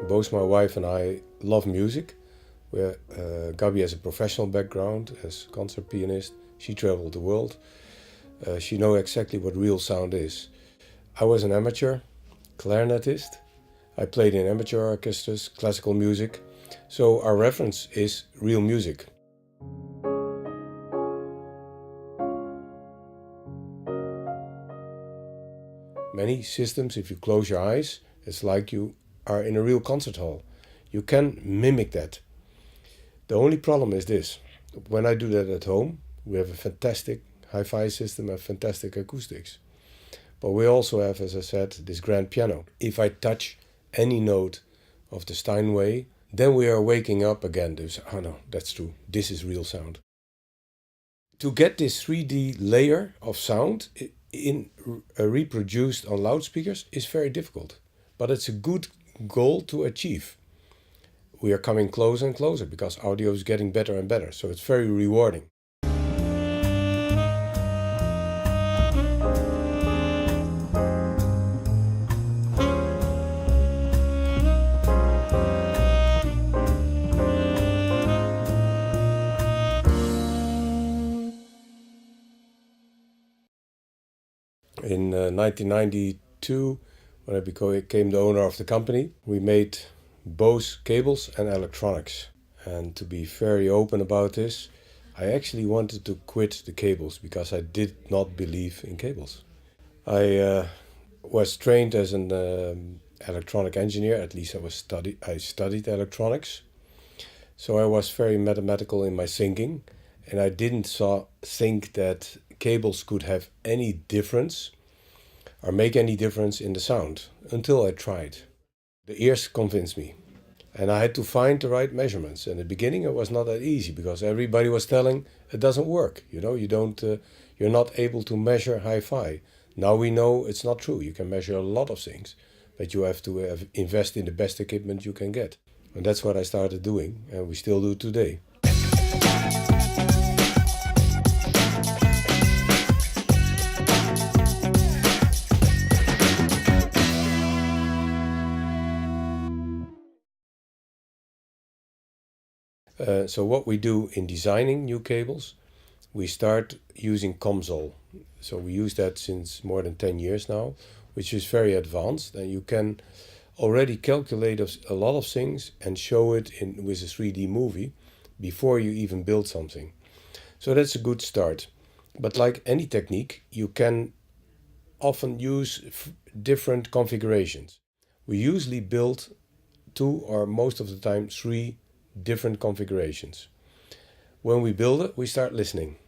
Both my wife and I love music. Gabi has a professional background as concert pianist. She traveled the world. She knows exactly what real sound is. I was an amateur clarinetist. I played in amateur orchestras, classical music. So our reference is real music. Many systems, if you close your eyes, it's like you are in a real concert hall. You can mimic that. The only problem is this. When I do that at home, we have a fantastic hi-fi system and fantastic acoustics. But we also have, as I said, this grand piano. If I touch any note of the Steinway, then we are waking up again. There's, oh no, that's true. This is real sound. To get this 3D layer of sound reproduced on loudspeakers is very difficult. But it's a good goal to achieve. We are coming closer and closer because audio is getting better and better. So it's very rewarding. In 1992, when I became the owner of the company, we made both cables and electronics. And to be very open about this, I actually wanted to quit the cables because I did not believe in cables. I was trained as an electronic engineer, at least I studied electronics. So I was very mathematical in my thinking, and I didn't think that cables could have any difference or make any difference in the sound until I tried. The ears convinced me, and I had to find the right measurements. In the beginning, it was not that easy because everybody was telling it doesn't work. You're not able to measure hi-fi. Now we know it's not true. You can measure a lot of things, but you have to invest in the best equipment you can get. And that's what I started doing, and we still do today. So what we do in designing new cables, we start using COMSOL. So we use that since more than 10 years now, which is very advanced, and you can already calculate a lot of things and show it with a 3D movie before you even build something. So that's a good start. But like any technique, you can often use different configurations. We usually build 2 or most of the time 3 different configurations. When we build it, we start listening.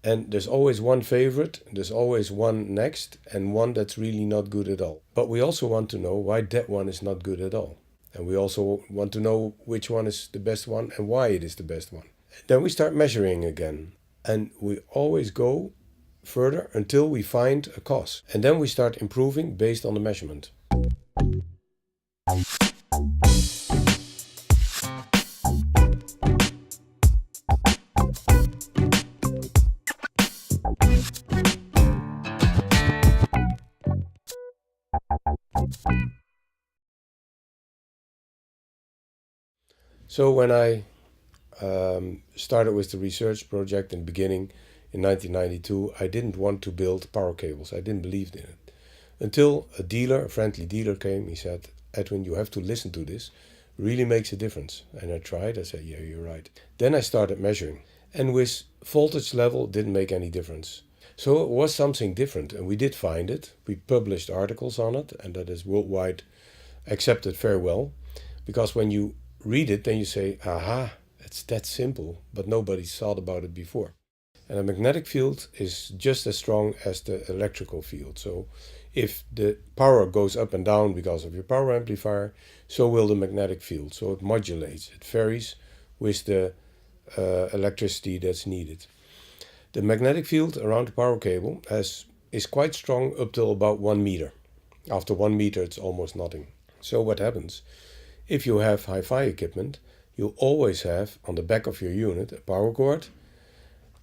And there's always one favorite, there's always one next, and one that's really not good at all. But we also want to know why that one is not good at all. And we also want to know which one is the best one and why it is the best one. Then we start measuring again. And we always go further until we find a cause. And then we start improving based on the measurement. So when I started with the research project in the beginning in 1992, I didn't want to build power cables. I didn't believe in it. Until a friendly dealer came, he said, Edwin, you have to listen to this. It really makes a difference. And I tried, I said, yeah, you're right. Then I started measuring. And with voltage level, it didn't make any difference. So it was something different, and we did find it. We published articles on it, and that is worldwide accepted very well. Because when you read it, then you say, aha, it's that simple, but nobody thought about it before. And a magnetic field is just as strong as the electrical field. So if the power goes up and down because of your power amplifier, so will the magnetic field. So it modulates, it varies with the electricity that's needed. The magnetic field around the power cable is quite strong up till about 1 meter. After 1 meter, it's almost nothing. So what happens? If you have hi-fi equipment, you always have on the back of your unit a power cord,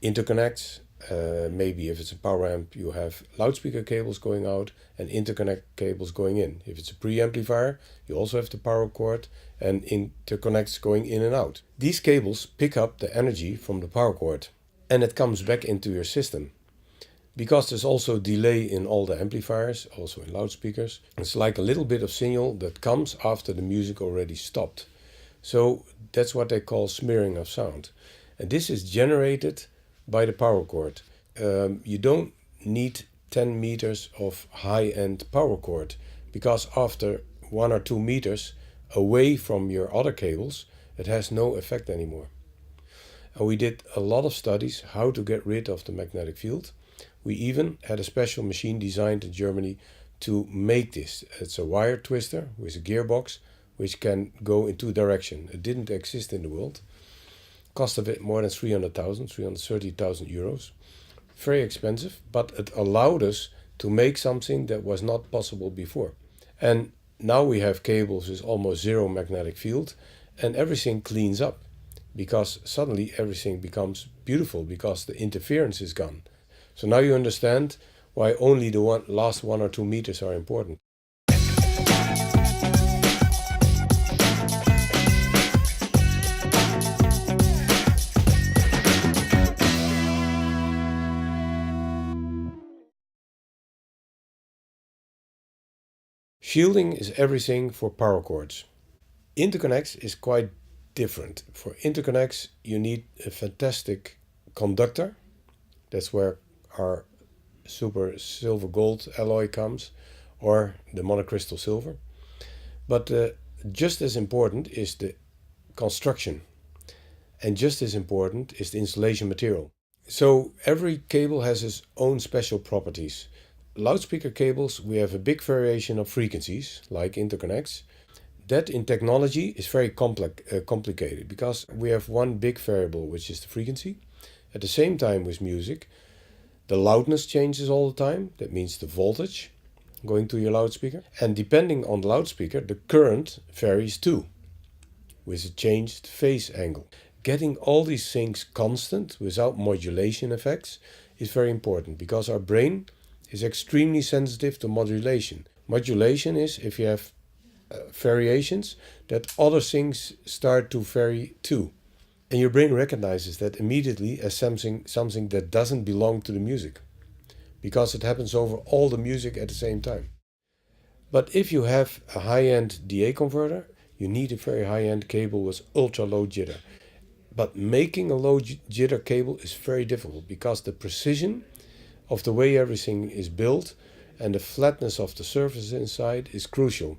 interconnects, Maybe if it's a power amp, you have loudspeaker cables going out and interconnect cables going in. If it's a preamplifier, you also have the power cord and interconnects going in and out. These cables pick up the energy from the power cord and it comes back into your system. Because there's also delay in all the amplifiers, also in loudspeakers, it's like a little bit of signal that comes after the music already stopped. So that's what they call smearing of sound. And this is generated by the power cord. You don't need 10 meters of high-end power cord, because after 1 or 2 meters away from your other cables, it has no effect anymore. And we did a lot of studies how to get rid of the magnetic field. We even had a special machine designed in Germany to make this. It's a wire twister with a gearbox which can go in 2 directions. It didn't exist in the world. Cost of it more than 330,000 euros. Very expensive, but it allowed us to make something that was not possible before. And now we have cables with almost zero magnetic field and everything cleans up, because suddenly everything becomes beautiful because the interference is gone. So now you understand why only the last 1 or 2 meters are important. Shielding is everything for power cords. Interconnects is quite different. For interconnects, you need a fantastic conductor. That's where our super silver gold alloy comes, or the monocrystal silver. But just as important is the construction, and just as important is the insulation material. So every cable has its own special properties. Loudspeaker cables, we have a big variation of frequencies, like interconnects. That in technology is very complicated, because we have one big variable, which is the frequency. At the same time with music, the loudness changes all the time. That means the voltage going to your loudspeaker. And depending on the loudspeaker, the current varies too, with a changed phase angle. Getting all these things constant without modulation effects is very important, because our brain is extremely sensitive to modulation. Modulation is if you have variations that other things start to vary too. And your brain recognizes that immediately as something that doesn't belong to the music, because it happens over all the music at the same time. But if you have a high-end DA converter, you need a very high-end cable with ultra-low jitter. But making a low jitter cable is very difficult, because the precision of the way everything is built and the flatness of the surface inside is crucial.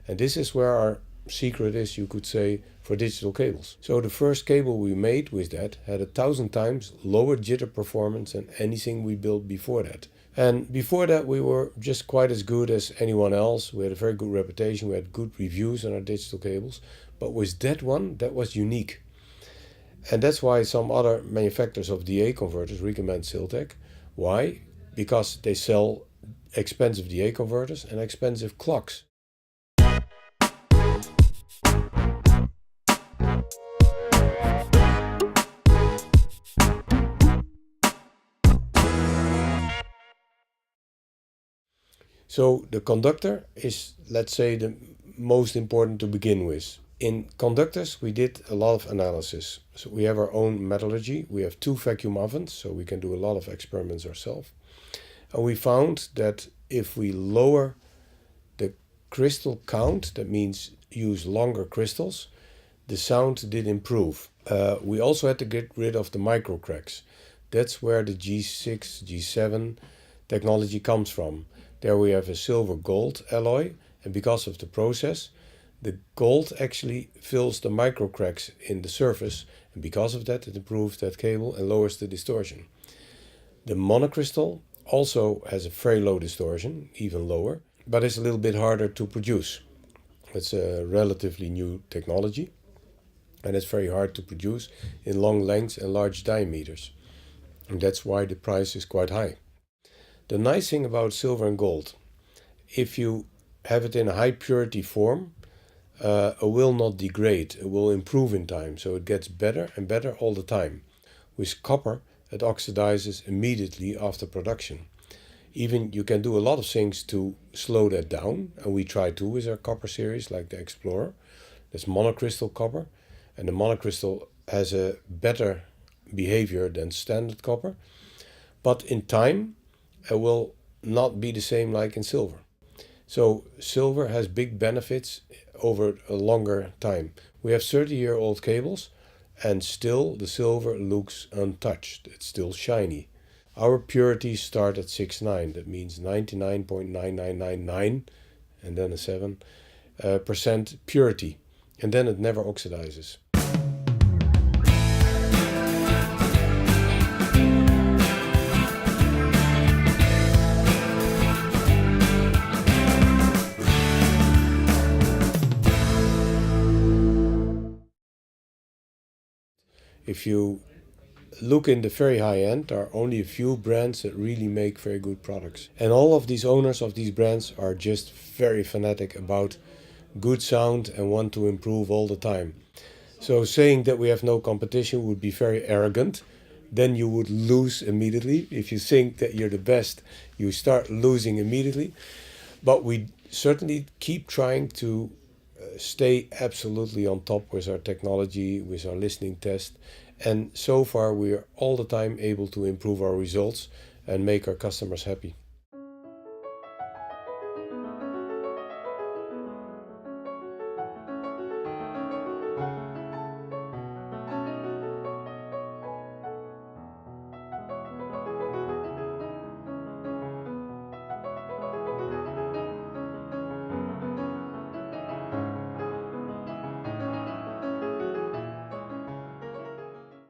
And this is where our secret is, you could say, for digital cables. So the first cable we made with that had 1,000 times lower jitter performance than anything we built before that. And before that we were just quite as good as anyone else. We had a very good reputation, we had good reviews on our digital cables. But with that one, that was unique. And that's why some other manufacturers of DA converters recommend Siltech. Why? Because they sell expensive DA converters and expensive clocks. So the conductor is, let's say, the most important to begin with. In conductors, we did a lot of analysis. So we have our own metallurgy. We have 2 vacuum ovens, so we can do a lot of experiments ourselves. And we found that if we lower the crystal count, that means use longer crystals, the sound did improve. We also had to get rid of the micro cracks. That's where the G6, G7 technology comes from. There we have a silver gold alloy, and because of the process, the gold actually fills the micro cracks in the surface, and because of that it improves that cable and lowers the distortion. The monocrystal also has a very low distortion, even lower, but it's a little bit harder to produce. It's a relatively new technology, and it's very hard to produce in long lengths and large diameters. And that's why the price is quite high. The nice thing about silver and gold, if you have it in a high purity form, it will not degrade, it will improve in time, so it gets better and better all the time. With copper, it oxidizes immediately after production. Even you can do a lot of things to slow that down, and we try to with our copper series, like the Explorer. That's monocrystal copper, and the monocrystal has a better behavior than standard copper. But in time, it will not be the same like in silver. So silver has big benefits over a longer time. We have 30-year-old cables, and still the silver looks untouched. It's still shiny. Our purities start at 6.9. That means 99.9999 and then a 7% purity. And then it never oxidizes. If you look in the very high end, there are only a few brands that really make very good products. And all of these owners of these brands are just very fanatic about good sound and want to improve all the time. So saying that we have no competition would be very arrogant. Then you would lose immediately. If you think that you're the best, you start losing immediately. But we certainly keep trying to stay absolutely on top with our technology, with our listening test. And so far we are all the time able to improve our results and make our customers happy.